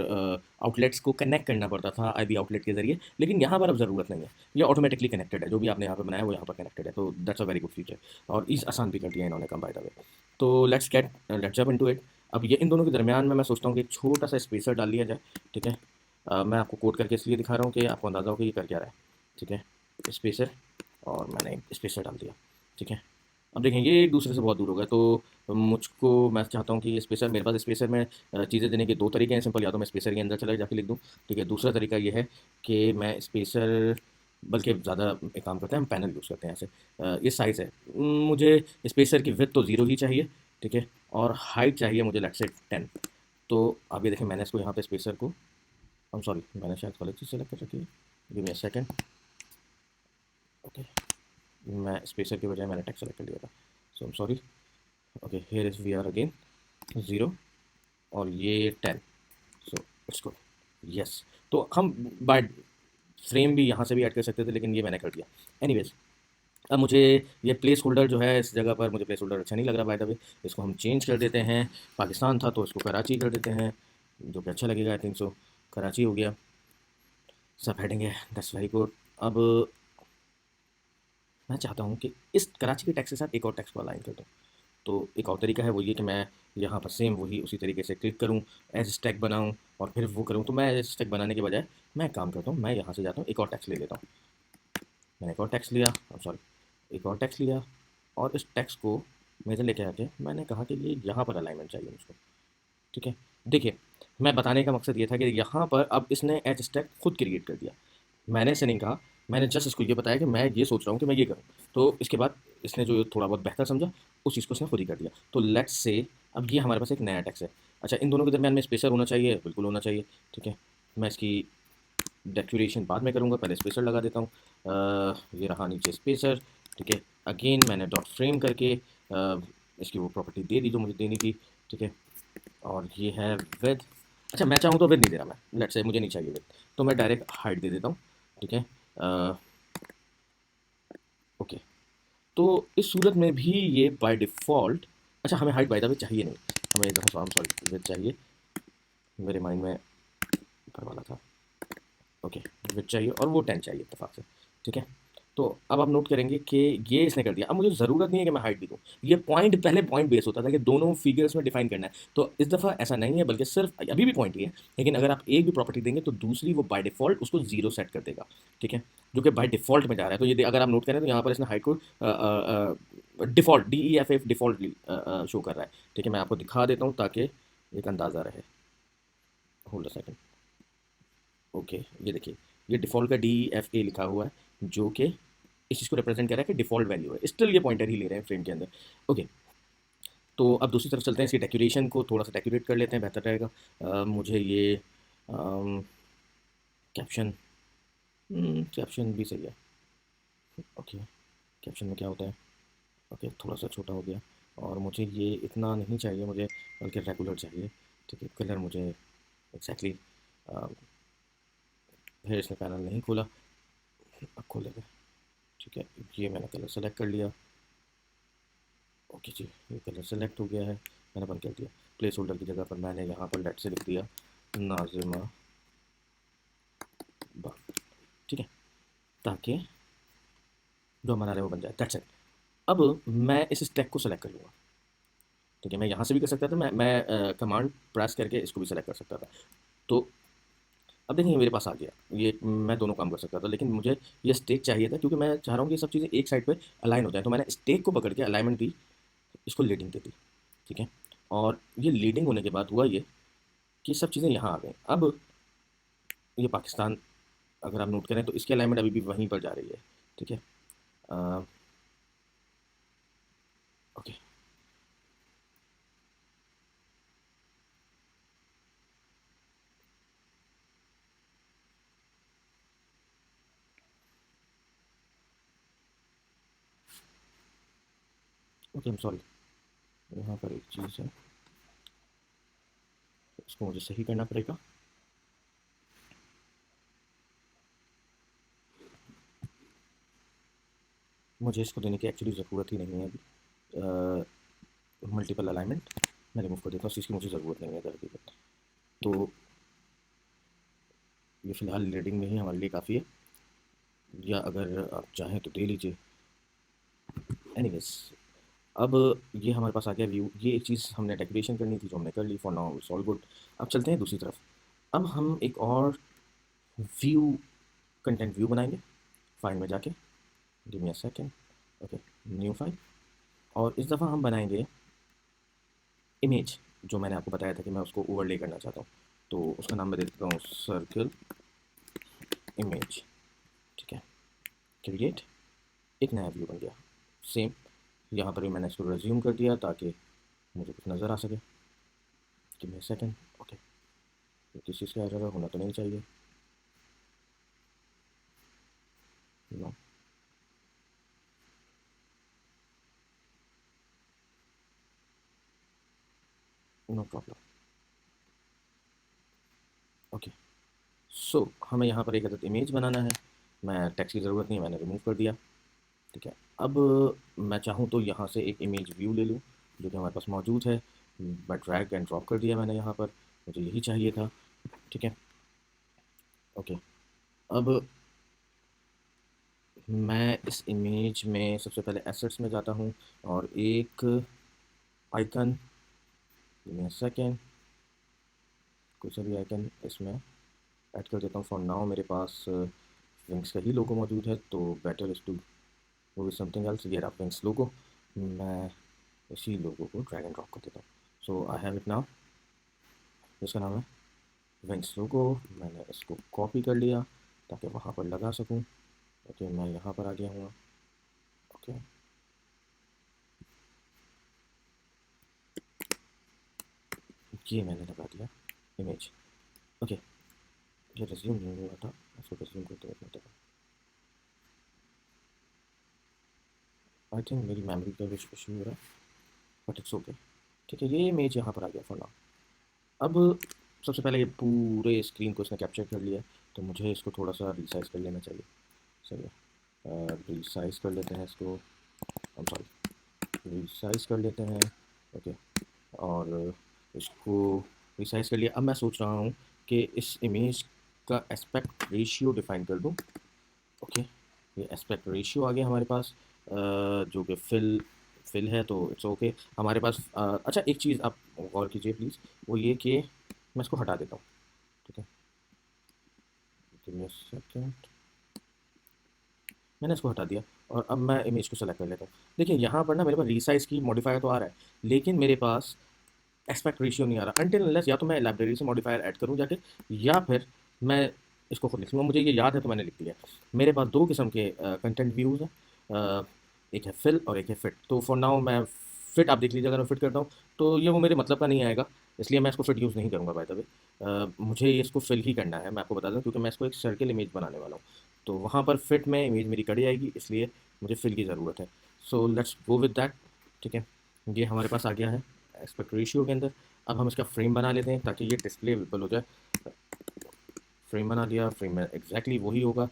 आउटलेट्स को कनेक्ट करना पड़ता था आईबी आउटलेट के ज़रिए, लेकिन यहाँ पर अब ज़रूरत नहीं है, ये ऑटोमेटिकली कनेक्टेड है। जो भी आपने यहाँ पे बनाया वो यहाँ पर कनेक्टेड है, तो that's a very good feature, और ईज़ आसान भी कर दिया इन्होंने काम बाय द वे। तो लेट्स जंप इनटू इट। अब ये इन दोनों के दरमियान में मैं सोचता हूँ कि एक छोटा सा स्पेसर डाल लिया जाए, ठीक है। मैं आपको कोड करके इसलिए दिखा रहा हूँ कि आपको अंदाज़ा हो कि ये कर क्या रहा है, ठीक है। स्पेसर, और मैंने स्पेसर डाल दिया, ठीक है। अब देखें ये एक दूसरे से बहुत दूर हो गया, तो मुझको मैं चाहता हूँ कि ये स्पेसर, मेरे पास स्पेसर में चीज़ें देने के दो तरीके हैं सिंपल, या तो मैं स्पेसर के अंदर चला जाके लिख दूँ, ठीक है। दूसरा तरीका ये है कि मैं स्पेसर, बल्कि ज़्यादा एक काम करते हैं हम पैनल यूज़ करते हैं ऐसे। ये साइज़ है, मुझे स्पेसर की विड्थ तो ज़ीरो ही चाहिए, ठीक है, और हाइट चाहिए मुझे लेट्स से 10। तो आप ये देखें मैंने इसको यहाँ पे स्पेसर को, आई एम सॉरी मैंने शायद गलत चीज़ सेलेक्ट कर रखी है, give me a second, okay. मैं स्पेसर के बजाय मैंने टेक्स्ट सेलेक्ट कर लिया था, so I am sorry. Okay, here is we are again 0 और ये 10, सो इट्स गुड, यस। तो हम बाय फ्रेम भी यहाँ से भी ऐड कर सकते थे, लेकिन ये मैंने कर दिया। एनीवेज, अब मुझे ये प्लेस होल्डर जो है, इस जगह पर मुझे प्लेस होल्डर अच्छा नहीं लग रहा बाय द वे, इसको हम चेंज कर देते हैं। पाकिस्तान था तो इसको कराची कर देते हैं, जो कि अच्छा लगेगा, आई थिंक सो। कराची हो गया, सब हेडिंग है, दैट्स वेरी गुड। अब मैं चाहता हूँ कि इस कराची के टैक्स के साथ एक और टैक्स को अलाइन कर दूँ। तो एक और तरीका है, वो ये कि मैं यहाँ पर सेम वही उसी तरीके से क्लिक करूँ, एज स्टैक बनाऊँ और फिर वो करूँ। तो मैं एज स्टैक बनाने के बजाय मैं काम करता हूँ, मैं यहाँ से जाता हूँ, एक और टैक्स ले लेता हूँ। मैंने एक और टैक्स लिया, सॉरी, एक और टैक्स लिया, और इस टैक्स को मेरे लेके आके मैंने कहा कि ये यहाँ पर अलाइनमेंट चाहिए मुझको, ठीक है। देखिए, मैं बताने का मकसद ये था कि यहाँ पर अब इसने एज स्टैक खुद क्रिएट कर दिया, मैंने इसे नहीं कहा। मैंने जस्ट इसको ये बताया कि मैं ये सोच रहा हूँ कि मैं ये करूँ। तो इसके बाद इसने जो थोड़ा बहुत बेहतर समझा, उस चीज़ को इसने खुद ही कर दिया। तो लेट्स से अब ये हमारे पास एक नया टैक्स है। अच्छा, इन दोनों के दरमियान में स्पेसर होना चाहिए, बिल्कुल होना चाहिए, ठीक है। मैं इसकी डेकोरेशन बाद में करूँगा, पहले स्पेसर लगा देता हूँ। ये रहा नीचे स्पेसर, ठीक है। अगेन मैंने डॉट फ्रेम करके इसकी वो प्रॉपर्टी दे दी जो मुझे देनी थी, ठीक है। और ये है विद, अच्छा मैं चाहूँ तो विद नहीं दे रहा, मैं लेट्स से मुझे नहीं चाहिए विद, तो मैं डायरेक्ट हाइट दे देता हूँ, ठीक है। ओके, तो इस सूरत में भी ये बाय डिफ़ॉल्ट, अच्छा हमें हाइट बाय द वे चाहिए नहीं, हमें एक दफ़ा सॉरी विद चाहिए, मेरे माइंड में ऊपर वाला था, ओके। विद चाहिए और वो 10 चाहिए इत्तेफाक से, ठीक है। तो अब आप नोट करेंगे कि ये इसने कर दिया। अब मुझे ज़रूरत नहीं है कि मैं हाइट भी दूँ, ये पॉइंट पहले पॉइंट बेस होता था कि दोनों फिगर्स में डिफाइन करना है, तो इस दफ़ा ऐसा नहीं है, बल्कि सिर्फ अभी भी पॉइंट ही है, लेकिन अगर आप एक भी प्रॉपर्टी देंगे तो दूसरी वो बाय डिफ़ॉल्ट उसको 0 सेट कर देगा, ठीक है, जो कि बाय डिफ़ॉल्ट में जा रहा है। तो ये अगर आप नोट करें तो यहाँ पर इसने हाइट को डिफ़ॉल्ट DEFF डिफ़ॉल्टली शो कर रहा है, ठीक है। मैं आपको दिखा देता हूँ ताकि एक अंदाज़ा रहे, होल्ड अ सेकंड, ओके। ये देखिए, ये डिफ़ॉल्ट का DEFA लिखा हुआ है, जो कि इस चीज़ को रिप्रेजेंट कर रहा है कि डिफ़ॉल्ट वैल्यू है। स्टिल ये पॉइंटर ही ले रहे हैं फ्रेम के अंदर, ओके। तो अब दूसरी तरफ चलते हैं, इसकी डेकोरेशन को थोड़ा सा डेकोरेट कर लेते हैं, बेहतर रहेगा। मुझे ये कैप्शन, कैप्शन भी सही है, ओके। कैप्शन में क्या होता है, ओके, थोड़ा सा छोटा हो गया, और मुझे ये इतना नहीं चाहिए मुझे, बल्कि रेगुलर चाहिए, ठीक है। कलर मुझे एग्जैक्टली फिर इसने पैनल नहीं खोला, अब खोलेगा, ठीक है। ये मैंने कलर सेलेक्ट कर लिया, ओके जी, ये कलर सेलेक्ट हो गया है, मैंने बंद कर दिया। प्लेस होल्डर की जगह पर मैंने यहाँ पर लेट से लिख दिया नाजिमा बा, ठीक है, ताकि जो हमारा है वो बन जाए, दैट्स इट। अब मैं इस स्टैक को सेलेक्ट कर लूँगा, ठीक है। मैं यहाँ से भी कर सकता था, मैं कमांड प्रेस करके इसको भी सेलेक्ट कर सकता था। तो अब देखिए मेरे पास आ गया, ये मैं दोनों काम कर सकता था, लेकिन मुझे ये स्टेक चाहिए था क्योंकि मैं चाह रहा हूँ कि ये सब चीज़ें एक साइड पे अलाइन हो जाए। तो मैंने स्टेक को पकड़ के अलाइनमेंट दी, इसको लीडिंग दे दी, ठीक है। और ये लीडिंग होने के बाद हुआ ये कि सब चीज़ें यहाँ आ गई। अब ये पाकिस्तान अगर आप नोट करें तो इसकी अलाइनमेंट अभी भी वहीं पर जा रही है, ठीक है। Okay, okay, I am sorry. यहाँ पर एक चीज़ है, इसको मुझे सही करना पड़ेगा। मुझे इसको देने की एक्चुअली ज़रूरत ही नहीं है अभी। मल्टीपल अलाइनमेंट मैं रिमूव कर देता हूँ, इसकी मुझे ज़रूरत नहीं है दरअसल। तो ये फ़िलहाल रीडिंग में ही हमारे लिए काफ़ी है, या अगर आप चाहें तो दे लीजिए। एनीवेज, अब ये हमारे पास आ गया व्यू। ये एक चीज़ हमने डेकोरेशन करनी थी जो हमने कर ली। For now it's all good. अब चलते हैं दूसरी तरफ। अब हम एक और व्यू, कंटेंट व्यू बनाएंगे। फाइल में जाके give me a second. Okay, new file. और इस दफ़ा हम बनाएंगे इमेज, जो मैंने आपको बताया था कि मैं उसको ओवरले करना चाहता हूँ। तो उसका नाम मैं दे देता हूँ सर्कल इमेज, ठीक है। क्रिएट, एक नया व्यू बन गया। सेम यहाँ पर भी मैंने इसको रिज्यूम कर दिया ताकि मुझे कुछ नज़र आ सके। Give me a second. Okay, किस चीज़ का एरर होना तो नहीं चाहिए। No, no problem. Okay, so हमें यहाँ पर एक अदद इमेज बनाना है। मैं टेक्स्ट की ज़रूरत नहीं है, मैंने रिमूव कर दिया, ठीक है। अब मैं चाहूँ तो यहाँ से एक इमेज व्यू ले लूँ जो कि हमारे पास मौजूद है। मैं ड्रैग एंड ड्रॉप कर दिया मैंने यहाँ पर, मुझे यही चाहिए था, ठीक है। ओके, अब मैं इस इमेज में सबसे पहले एसेट्स में जाता हूँ और एक icon, give me a second, कोई सा भी आइकन इसमें ऐड कर देता हूँ। फॉर नाउ मेरे पास विंग्स का ही लोगो मौजूद है, तो better is to go with something else. ये रहा विंग्स लोगो। मैं इसी लोगो को ड्रैग एंड ड्रॉप कर देता हूँ। सो आई हैव इट नाउ। इसका नाम है विंग्स लोगो। मैंने इसको कॉपी कर लिया ताकि वहाँ पर लगा सकूँ। ओके, मैं यहाँ पर आ गया हूँ। ओके, ये मैंने लगा दिया इमेज। ओके, ये रिज्यूम नहीं हुआ था, इसको रिज्यूम करते हुए आई थिंक मेरी मेमोरी का भी इशू हो रहा है, बट इट्स ओके, ठीक है। ये इमेज यहाँ पर आ गया फॉर नाउ। अब सबसे पहले ये पूरे स्क्रीन को इसने कैप्चर कर लिया, तो मुझे इसको थोड़ा सा रिसाइज कर लेना चाहिए। सही है, रिसाइज कर लेते हैं इसको। आई एम सॉरी, रिसाइज कर लेते हैं। ओके, और इसको रिसाइज कर लिया। अब मैं सोच रहा हूँ कि इस इमेज का एस्पेक्ट रेशियो डिफाइन कर दूँ। ओके, ये एस्पेक्ट रेशियो आ गया हमारे पास, जो कि फिल है, तो इट्स ओके हमारे पास। अच्छा, एक चीज़ आप गौर कीजिए प्लीज़, वो ये कि मैं इसको हटा देता हूँ, ठीक है। Give me a second. मैंने इसको हटा दिया और अब मैं इमेज को सेलेक्ट कर लेता हूँ। देखिए यहाँ पर ना मेरे पास रीसाइज की मॉडिफायर तो आ रहा है, लेकिन मेरे पास एस्पेक्ट रेशियो नहीं आ रहा। अनटिल अनलेस या तो मैं लाइब्रेरी से मॉडिफायर ऐड करूँ जाके, या फिर मैं इसको खुद लिख लूँगा। मुझे ये याद है तो मैंने लिख दिया। मेरे पास दो किस्म के कंटेंट व्यूज़ हैं, एक है फिल और एक है फिट। तो फॉर नाउ मैं फिट, आप देख लीजिए, अगर मैं फिट करता हूँ तो ये वो मेरे मतलब का नहीं आएगा, इसलिए मैं इसको फिट यूज़ नहीं करूँगा। बाय द वे, मुझे इसको फिल ही करना है, मैं आपको बता दूँ, क्योंकि मैं इसको एक सर्किल इमेज बनाने वाला हूँ। तो वहाँ पर फिट में इमेज मेरी कड़ी आएगी, इसलिए मुझे फिल की ज़रूरत है। So let's go with that, ठीक है। ये हमारे पास आ गया है एस्पेक्ट रेशियो के अंदर। अब हम इसका फ्रेम बना लेते हैं ताकि ये डिस्प्ले विजिबल हो जाए। फ्रेम बना दिया, फ्रेम में एग्जैक्टली वही होगा।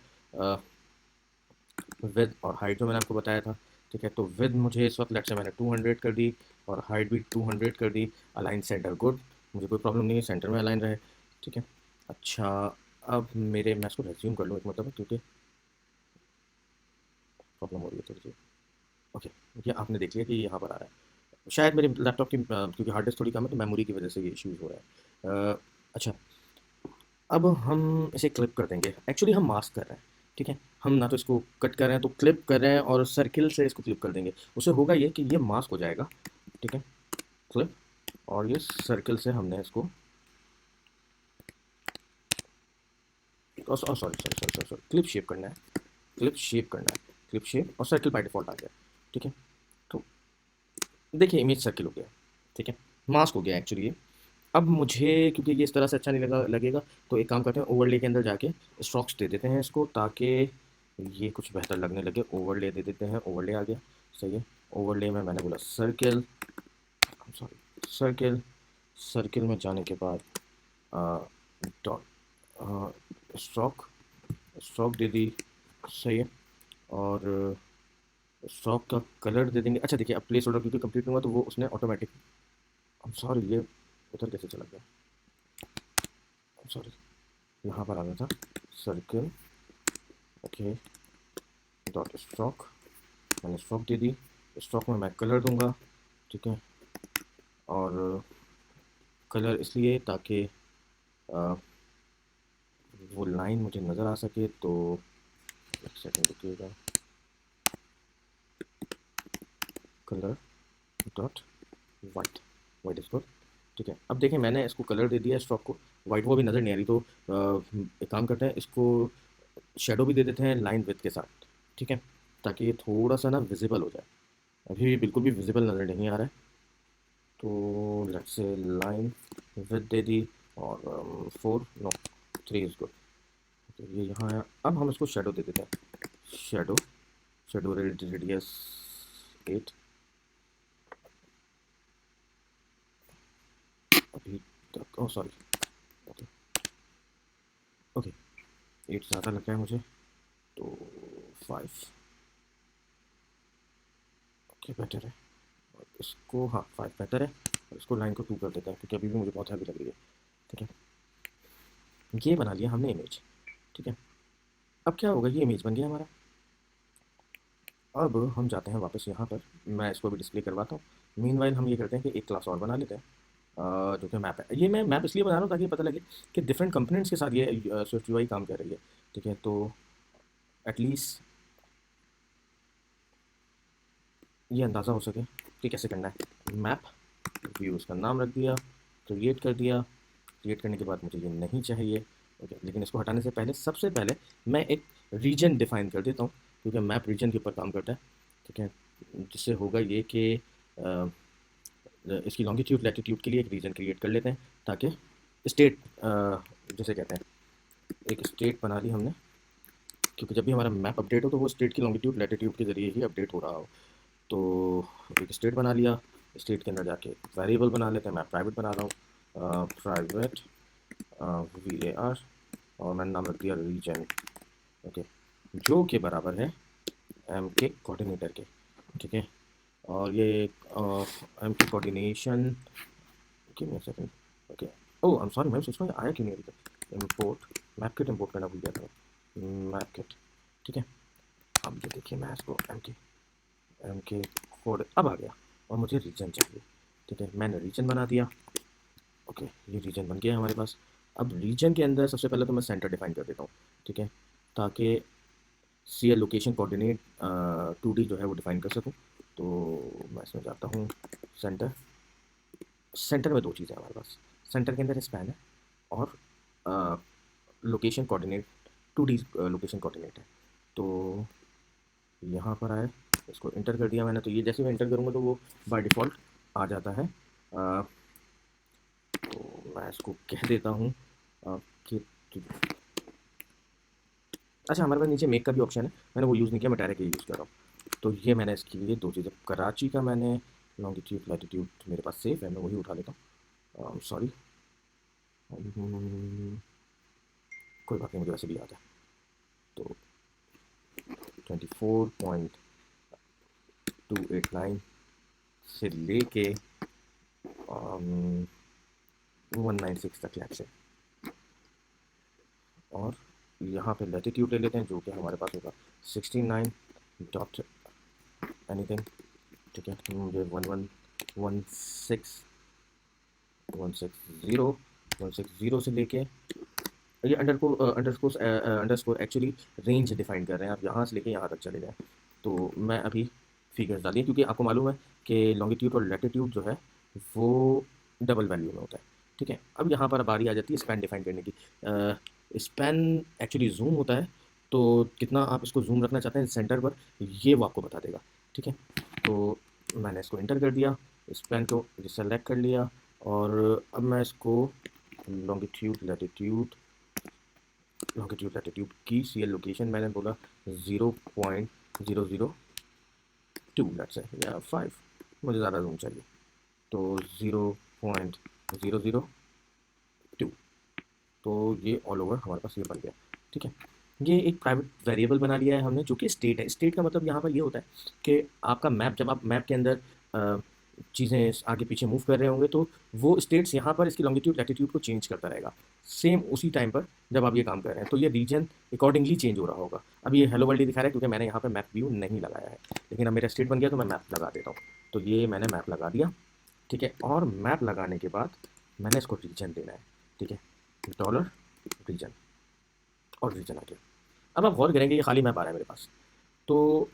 विद और हाइट जो मैंने आपको बताया था, ठीक है। तो विद मुझे इस वक्त लेट से मैंने 200 कर दी, और हाइट भी 200 कर दी। अलाइन सेंटर गुड, मुझे कोई प्रॉब्लम नहीं है, सेंटर में अलाइन रहे, ठीक है। अच्छा, अब मेरे मैं इसको रेज्यूम कर लूँ एक मतलब, क्योंकि प्रॉब्लम हो रही है थोड़ी सी। ओके, ये आपने देख लिया कि यहाँ पर आ रहा है। शायद मेरे लैपटॉप की क्योंकि हार्ड डिस्क थोड़ी कम है, तो मेमोरी की वजह से ये इश्यूज़ हो रहा है। अच्छा, अब हम इसे क्लिप कर देंगे। एक्चुअली हम मास्क कर रहे हैं, ठीक है। हम ना तो इसको कट कर रहे हैं, तो क्लिप कर रहे हैं, और सर्किल से इसको क्लिप कर देंगे। उससे होगा ये कि ये मास्क हो जाएगा, ठीक है। क्लिप, और ये सर्किल से हमने इसको sorry sorry sorry sorry sorry, clip shape करना है, क्लिप शेप करना है, क्लिप शेप, और सर्किल बाय डिफ़ॉल्ट आ गया। ठीक है, तो देखिए इमेज सर्किल हो गया। ठीक है, मास्क हो गया एक्चुअली ये। अब मुझे क्योंकि ये इस तरह से अच्छा नहीं लगेगा, तो एक काम करते हैं, ओवरले के अंदर जाके स्ट्रोक्स दे देते हैं इसको, ताकि ये कुछ बेहतर लगने लगे। ओवरले दे देते हैं, ओवरले आ गया, सही है। ओवरले में मैंने बोला सर्किल, सॉरी सर्किल, सर्किल में जाने के बाद डॉट स्ट्रोक, स्ट्रोक दे दी, सही है। और स्ट्रोक का कलर दे देंगे। अच्छा देखिए, अब प्लेस होल्डर क्योंकि कंप्लीट नहीं हुआ तो वो उसने ऑटोमेटिक, सॉरी ये उधर कैसे चला गया, सॉरी यहाँ पर आना था। सर्किल, ओके, डॉट स्ट्रोक, मैंने स्ट्रोक दे दी। स्ट्रोक में मैं कलर दूंगा, ठीक है। और कलर इसलिए ताकि वो लाइन मुझे नज़र आ सके। तो एक सेकंड रुकिएगा, colour dot white, white is good. ठीक है, अब देखें मैंने इसको कलर दे दिया स्ट्रोक को, वाइट वो भी नज़र नहीं आ रही, तो एक काम करते हैं, इसको शेडो भी दे देते हैं लाइन विथ के साथ। ठीक है, ताकि ये थोड़ा सा ना विजिबल हो जाए। अभी भी बिल्कुल भी विजिबल नज़र नहीं आ रहा है, तो लेट्स से लाइन विथ दे दी, और 4 नो 3 इज गुड। तो ये यहाँ आया। अब हम इसको शेडो दे देते हैं, शेडो, शेडो रेडियस 8, अभी तक, ओह सॉरी, ओके ओके, 8 ज़्यादा लग रहा है मुझे, तो 5, ओके बेटर है। और इसको, हाँ 5 बेटर है, और इसको लाइन को 2 कर देते हैं क्योंकि अभी भी मुझे बहुत हैवी लग रही है। ठीक है, ये बना लिया हमने इमेज। ठीक है, अब क्या होगा, ये इमेज बन गया हमारा। अब हम जाते हैं वापस यहाँ पर, मैं इसको भी डिस्प्ले करवाता हूँ। मीनवाइल हम ये करते हैं कि एक क्लास और बना लेते हैं, जो कि मैप है। ये मैं मैप इसलिए बना रहा हूँ ताकि पता लगे कि डिफरेंट कंपोनेंट्स के साथ ये स्विफ्ट यूआई काम कर रही है। ठीक है, तो एटलीस्ट ये अंदाज़ा हो सके कि कैसे करना है। मैप व्यू, उसका नाम रख दिया, क्रिएट कर दिया। क्रिएट करने के बाद मुझे ये नहीं चाहिए, ओके, लेकिन इसको हटाने से पहले सबसे पहले मैं एक रीजन डिफाइन कर देता हूँ, क्योंकि मैप रीजन के ऊपर काम करता है। ठीक है, जिससे होगा ये कि इसकी लॉन्गिट्यूड लैटिट्यूड के लिए एक रीजन क्रिएट कर लेते हैं, ताकि स्टेट जैसे कहते हैं, एक स्टेट बना ली हमने, क्योंकि जब भी हमारा मैप अपडेट हो तो वो स्टेट की लॉन्गिट्यूड लैटिट्यूड के ज़रिए ही अपडेट हो रहा हो। तो एक स्टेट बना लिया, स्टेट के अंदर जाके वेरिएबल बना लेते हैं। मैं प्राइवेट बना रहा हूँ, प्राइवेट var, और मैंने नाम रख दिया रीजन, ओके, जो के बराबर है एम के कोऑर्डिनेटर के। ठीक है, और ये एम के coordination, give me a second, okay, oh I am sorry, मैं सोच रहा हूँ आया क्यों नहीं अभी तक। इम्पोर्ट मैप किट, इम्पोर्ट करना भूल गया था, मैप किट। ठीक है, अब ये देखिए मैं इसको एम के कोड अब आ गया, और मुझे रीजन चाहिए। ठीक है, मैंने रीजन बना दिया, ओके, ये रीजन बन गया हमारे पास। अब रीजन के अंदर सबसे पहले तो मैं सेंटर डिफाइन कर देता हूँ। ठीक है, ताकि सी ए लोकेशन कोऑर्डिनेट 2D जो है वो डिफाइन कर सकूँ। तो मैं इसमें जाता हूँ, सेंटर, सेंटर में 2 चीज़ें हमारे पास, सेंटर के अंदर स्पैन है, और location coordinate 2D location coordinate है। तो यहाँ पर आए, इसको इंटर कर दिया मैंने, तो ये जैसे मैं इंटर करूँगा तो वो बाय डिफ़ॉल्ट आ जाता है। तो मैं इसको कह देता हूँ कि अच्छा, हमारे पास नीचे मेक का भी ऑप्शन है, मैंने वो यूज़ नहीं किया, मैं डायरेक्ट यूज़ कर रहा हूँ। तो ये मैंने इसके लिए 2 चीज़ें, कराची का मैंने लॉन्गिट्यूड लैटिट्यूड मेरे पास सेफ है, मैं वही उठा लेता हूँ, सॉरी, कोई बात नहीं, मुझे वैसे भी याद है। तो 24.289 से लेके 196 तक लेट से, और यहाँ पे लैटिट्यूड ले लेते हैं, जो कि हमारे पास होगा 69 डॉट एनीथिंग। ठीक है, मुझे 160 से लेके, ये अंडरस्कोर एक्चुअली रेंज डिफाइन कर रहे हैं, आप यहाँ से लेके यहाँ तक चले जाएँ। तो मैं अभी फिगर्स डालिए, क्योंकि आपको मालूम है कि लॉन्गिट्यूड और लैटिट्यूड जो है वो डबल वैल्यू में होता है। ठीक है, अब यहाँ पर बारी आ जाती है स्पैन डिफाइन करने की। स्पैन एक्चुअली जूम होता है, तो कितना आप इसको जूम रखना चाहते हैं सेंटर पर, ये वो आपको बता देगा। ठीक है, तो मैंने इसको इंटर कर दिया, स्पैन को सेलेक्ट कर लिया, और अब मैं इसको लॉन्गिट्यूड लैटिट्यूड की सी एल लोकेशन मैंने बोला 0.002 लेट्स से या 5, मुझे ज़्यादा जूम चाहिए, तो 0.002। तो ये ऑल ओवर हमारे पास ये बन गया। ठीक है, ये एक प्राइवेट वेरिएबल बना लिया है हमने, जो कि स्टेट है। स्टेट का मतलब यहाँ पर ये होता है कि आपका मैप, जब आप मैप के अंदर चीज़ें आगे पीछे मूव कर रहे होंगे, तो वो स्टेट्स यहाँ पर इसकी लॉन्गिट्यूड लैटिट्यूड को चेंज करता रहेगा सेम उसी टाइम पर जब आप ये काम कर रहे हैं, तो ये रीजन अकॉर्डिंगली चेंज हो रहा होगा। अब ये हेलो वर्ल्ड ही दिखा रहा है क्योंकि मैंने यहाँ पर मैप व्यू नहीं लगाया है, लेकिन अब मेरा स्टेट बन गया तो मैं मैप लगा देता हूँ। तो ये मैंने मैप लगा दिया। ठीक है, और मैप लगाने के बाद मैंने इसको रीजन देना है। ठीक है, डॉलर रीजन, और रीजन आ गया। अब आप गौर करेंगे ये खाली मैप आ रहा है मेरे पास, तो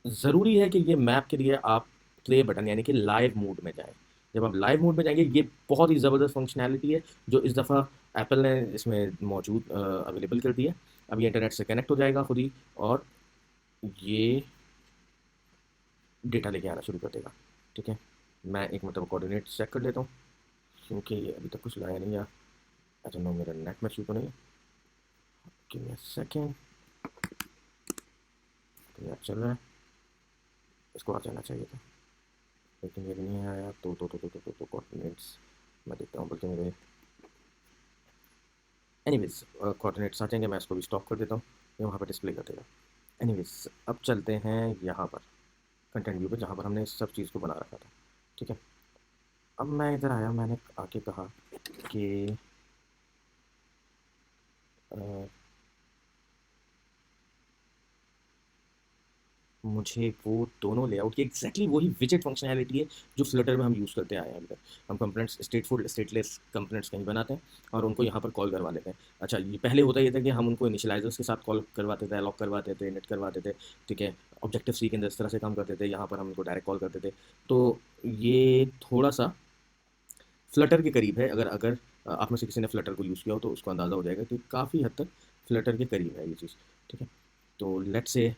ज़रूरी है कि ये मैप के लिए आप प्ले बटन यानी कि लाइव मोड में जाएं। जब आप लाइव मोड में जाएंगे, ये बहुत ही ज़बरदस्त फंक्शनैलिटी है जो इस दफ़ा एप्पल ने इसमें मौजूद अवेलेबल कर दी है। अब ये इंटरनेट से कनेक्ट हो जाएगा खुद ही, और ये डेटा लेके आना शुरू कर देगा। ठीक है, मैं एक मतलब कोऑर्डिनेट चेक कर लेता हूँ क्योंकि अभी तक कुछ लाया नहीं है। अच्छा नो, मेरा नेट में शुरू तो नहीं है। गिव मी अ सेकेंड, तो यार चल रहा है, इसको आ जाना चाहिए था लेकिन ये नहीं आया। तो कोऑर्डिनेट्स मैं देखता हूँ, बल्कि मेरे एनीवेज कोऑर्डिनेट्स आ जाएंगे, मैं इसको भी स्टॉप कर देता हूँ, ये वहाँ पर डिस्प्ले कर देगा। एनीवेज अब चलते हैं यहाँ पर कंटेंट व्यू पर, जहाँ पर हमने इस सब चीज़ को बना रखा था। ठीक है, अब मैं इधर आया, मैंने आके कहा कि अ, मुझे वो दोनों लेआउट की एग्जैक्टली वही विजेट फंक्शनैलिटी है जो फ्लटर में हम यूज़ करते आए हैं अभी तक। हम कंपोनेंट्स स्टेटफुल स्टेटलेस कंपोनेंट्स कहीं बनाते हैं और उनको यहाँ पर कॉल करवा लेते हैं। अच्छा, ये पहले होता ये था कि हम उनको इनिशियलाइजर्स के साथ कॉल करवाते थे, लॉक करवाते थे, इनिट करवाते थे। ठीक है, ऑब्जेक्टिव सी के अंदर इस तरह से काम करते थे, यहाँ पर हम उनको डायरेक्ट कॉल करते थे। तो ये थोड़ा सा फ्लटर के करीब है। अगर अगर आप में से किसी ने फ्लटर को यूज़ किया हो तो उसको अंदाज़ा हो जाएगा कि काफ़ी हद तक फ्लटर के करीब है ये चीज़। ठीक है, तो लेट्स से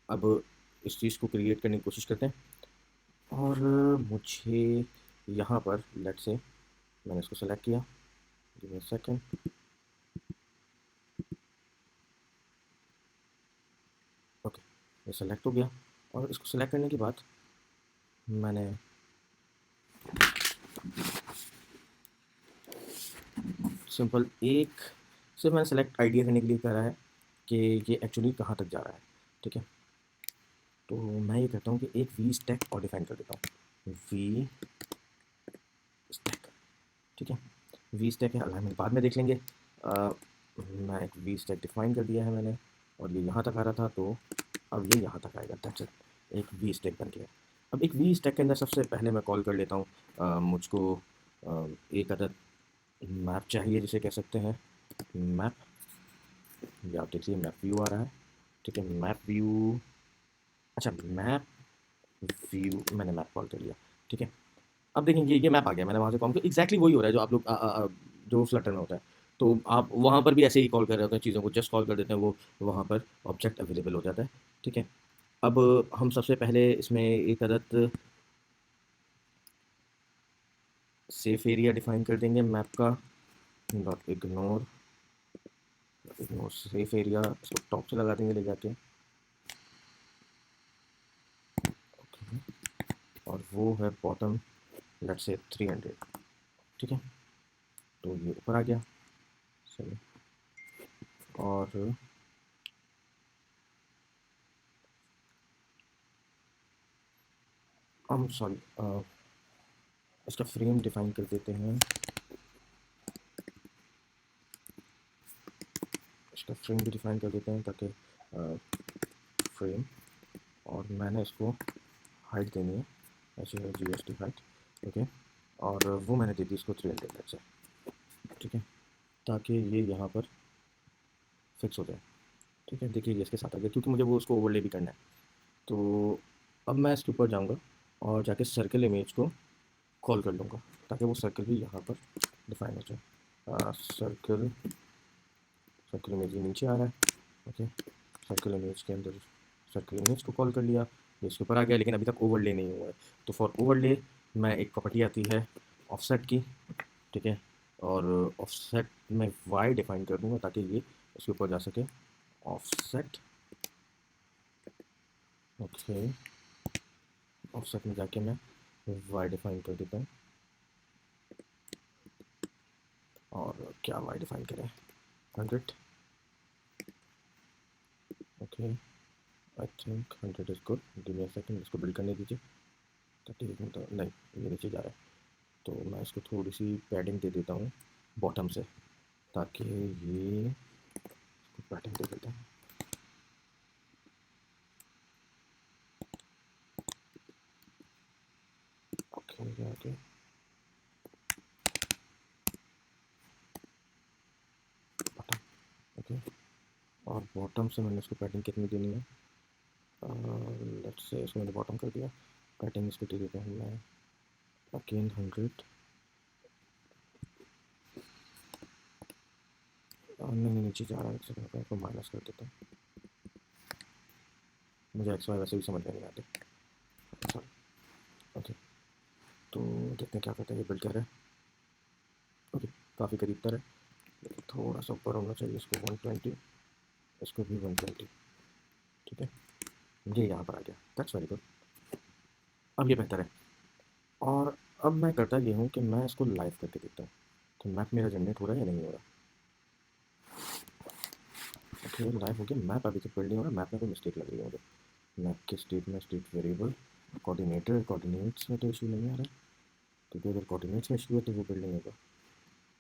अब इस चीज़ को क्रिएट करने की कोशिश करते हैं, और मुझे यहाँ पर लेट से मैंने इसको सेलेक्ट किया, give me a second. Okay, ये सेलेक्ट हो गया, और इसको सेलेक्ट करने के बाद मैंने सिंपल एक सिर्फ मैंने सेलेक्ट आइडिया करने के लिए कह रहा है कि ये एक्चुअली कहाँ तक जा रहा है। ठीक है, तो मैं ये कहता हूँ कि एक वी स्टैक और डिफाइन कर देता हूँ, वी स्टैक। ठीक है, वी स्टैक है, अलाइनमेंट बाद में देख लेंगे। मैं एक वी स्टैक डिफाइन कर दिया है मैंने, और ये यहाँ तक आ रहा था, तो अब ये यहाँ तक आएगा। दैट्स इट, एक वी स्टैक बन गया। अब एक वी स्टैक के अंदर सबसे पहले मैं कॉल कर लेता हूँ, मुझको एक अदद मैप चाहिए जिसे कह सकते हैं मैप, या आप देखिए मैप व्यू आ रहा है। ठीक है, मैप व्यू, अच्छा मैप व्यू, मैंने मैप कॉल कर लिया। ठीक है, अब देखें ये मैप आ गया, मैंने वहाँ से कॉल किया, एग्जैक्टली वही हो रहा है जो आप लोग जो फ्लटर में होता है। तो आप वहाँ पर भी ऐसे ही कॉल कर रहे होते हैं, चीज़ों को जस्ट कॉल कर देते हैं, वो वहाँ पर ऑब्जेक्ट अवेलेबल हो जाता है। ठीक है, अब हम सबसे पहले इसमें एक अदद सेफ एरिया डिफाइन कर देंगे मैप का, dot ignore, ignore safe area, इसको टॉप से लगा देंगे ले जाके। ओके, और वो है बॉटम, लेट्स से 300। ठीक है, तो ये ऊपर आ गया सही, और हम सॉरी इसका फ्रेम डिफाइन कर देते हैं, इसका फ्रेम भी डिफाइन कर देते हैं ताकि फ्रेम, और मैंने इसको हाइट देनी है, ऐसे है GST हाइट। ओके, और वो मैंने दे दी इसको 300 से। ठीक है, ताकि ये यहाँ पर फिक्स हो जाए। ठीक है, देखिए ये इसके साथ आ गया क्योंकि मुझे वो उसको ओवरले भी करना है। तो अब मैं इसके ऊपर जाऊँगा और जाके सर्कल इमेज को कॉल कर लूँगा ताकि वो सर्कल भी यहाँ पर डिफाइन हो जाए। सर्कल सर्कल इमेज नीचे आ रहा है। ओके, सर्कल इमेज के अंदर सर्कल इमेज को कॉल कर लिया, ये इसके ऊपर आ गया, लेकिन अभी तक ओवरले नहीं हुआ है। तो फॉर ओवरले मैं एक प्रॉपर्टी आती है ऑफसेट की, ठीक है, और ऑफसेट में वाई डिफाइन कर दूंगा ताकि ये उसके ऊपर जा सके। ऑफसेट, ओके, ऑफसेट में जाके मैं वाई डिफाइन कर देता हूँ। और क्या वाई डिफाइन करें, 100, okay, I think 100 is good. Give me a second, इसको बिल्ड करने दीजिए। 30 मतलब नहीं, ये नीचे जा रहा है, तो मैं इसको थोड़ी सी पैडिंग दे देता हूँ बॉटम से, ताकि ये पैडिंग दे देता हूँ। ओके, ओके, बॉटम, ओके, और बॉटम से मैंने इसको पैडिंग कितनी देनी है, लेट्स से इसको मैंने बॉटम कर दिया, पैडिंग इसको दे देता हूँ मैं अगेन 100। नहीं, नीचे जा रहा है, एक सेकंड मैं इसको माइनस कर देता हूँ, मुझे एक्स वाई वैसे भी समझ में नहीं आते। सॉरी, ओके, तो देखते हैं क्या करता है, ये बिल्ड कर रहा है। ओके, काफ़ी करीब तर है, लेकिन थोड़ा सा ऊपर होना चाहिए, इसको 120, इसको भी 120, ठीक है, ये यहाँ पर आ गया, दैट्स वेरी गुड, अब ये बेहतर है। और अब मैं करता ये हूँ कि मैं इसको लाइव करके देखता हूँ, तो मैप मेरा जनरेट हो रहा है या नहीं हो रहा। ओके, लाइव हो गया, मैप अभी तक बिल्ड नहीं हो रहा, मैप में कोई मिस्टेक लग रही है मुझे। मैप के स्टेट में स्टेट वेरिएबल कोऑर्डिनेटर कोऑर्डिनेट्स में तो इशू नहीं आ रहा, क्योंकि अगर कोऑर्डिनेट्स में इशू है तो वो बिल्ड नहीं होगा।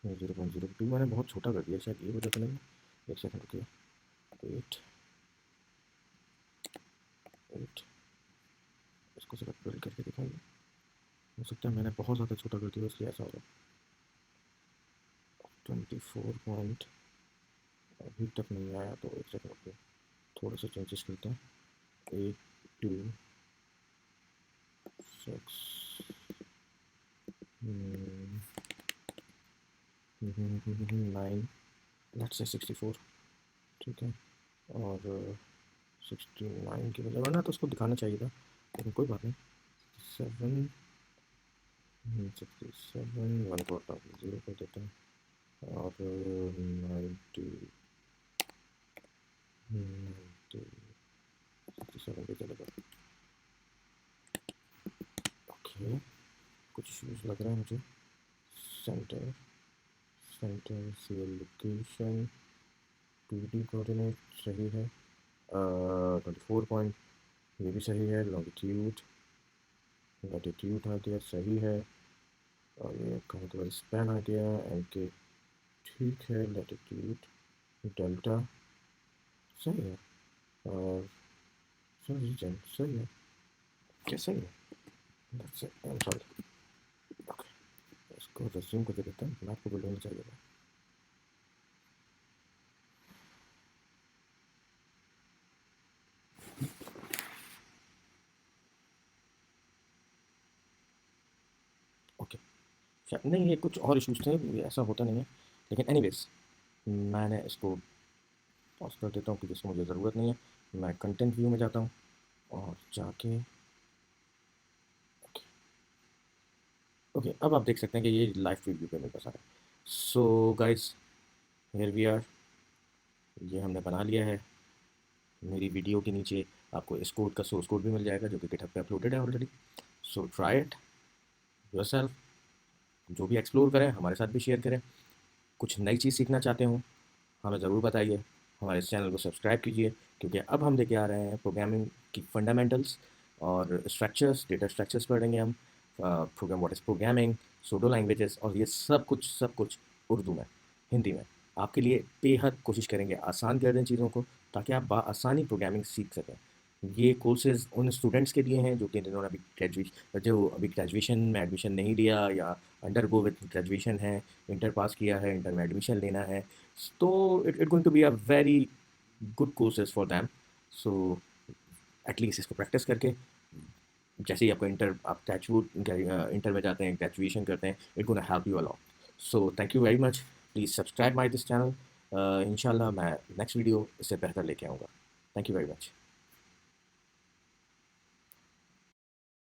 0.02 मैंने बहुत छोटा कर दिया, शायद ये वजह तो नहीं है। एक सेकंड रुकिए, 8 8, इसको सिर्फ बिल्ड करके दिखाइए, हो सकता है मैंने बहुत ज़्यादा छोटा कर दिया इसलिए ऐसा हो रहा है। 24 पॉइंट अभी तक नहीं आया, तो एक सेकंड रुकिए, थोड़े से चेंजेस करते हैं। 8 2 6 9, लेट्स से 64, ठीक है, और 69 की बजाय, वरना तो उसको दिखाना चाहिए था, लेकिन कोई बात नहीं। 7 67 वन को हटा के 0 कर देते हैं, और 90 67 पे चलेगा। ओके, कुछ इश्यूज लग रहा है मुझे। Center center CL location 2D coordinate सही है, 24 पॉइंट ये भी सही है, लॉन्गिट्यूड लैटिट्यूड आ गया सही है, और ये कहीं तो स्पैन आ गया, एनके ठीक है, लैटिट्यूड डेल्टा सही है, और सर रीजन सही है, क्या सही है, that's it, I am sorry. Okay, इसको रेज्यूम को दे देता हूँ, मैप को बिल्ड होना चाहिए था। ओके, शायद नहीं, ये कुछ और इश्यूज थे, ये ऐसा होता नहीं है, लेकिन एनीवेज मैंने इसको पॉज कर देता हूँ कि जिसको मुझे ज़रूरत नहीं है। मैं कंटेंट व्यू में जाता हूँ और जाके ओके, अब आप देख सकते हैं कि ये लाइव प्रीव्यू पे मेरे पास आ रहा है। So guys, here we are, ये हमने बना लिया है। मेरी वीडियो के नीचे आपको इस कोड का सोर्स कोड भी मिल जाएगा, जो कि गिटहब पे अपलोडेड है already. So try it yourself, जो भी एक्सप्लोर करें हमारे साथ भी शेयर करें। कुछ नई चीज़ सीखना चाहते हो हमें ज़रूर बताइए, हमारे इस चैनल को सब्सक्राइब कीजिए, क्योंकि अब हम लेके आ रहे हैं प्रोग्रामिंग की फंडामेंटल्स और स्ट्रक्चर्स, डेटा स्ट्रक्चर्स पढ़ेंगे हम, program what is programming, pseudo languages, और ये सब कुछ उर्दू में, हिंदी में आपके लिए बेहद कोशिश करेंगे आसान कर दें चीज़ों को, ताकि आप आसानी प्रोग्रामिंग सीख सकें। ये कोर्सेज़ उन स्टूडेंट्स के लिए हैं जिन्होंने अभी ग्रेजुएशन में एडमिशन नहीं लिया, या अंडर गो विथ ग्रेजुएशन है, इंटर पास किया है, इंटर में एडमिशन लेना है, तो it going to be a very good courses for them. So at least इसको प्रैक्टिस करके, जैसे ही आपको आप ग्रेजुएट इंटर में जाते हैं, ग्रेजुएशन करते हैं, it gonna help you a lot. So thank you very much please subscribe my this channel. इंशाल्लाह मैं नेक्स्ट वीडियो इससे बेहतर लेके आऊँगा। Thank you very much.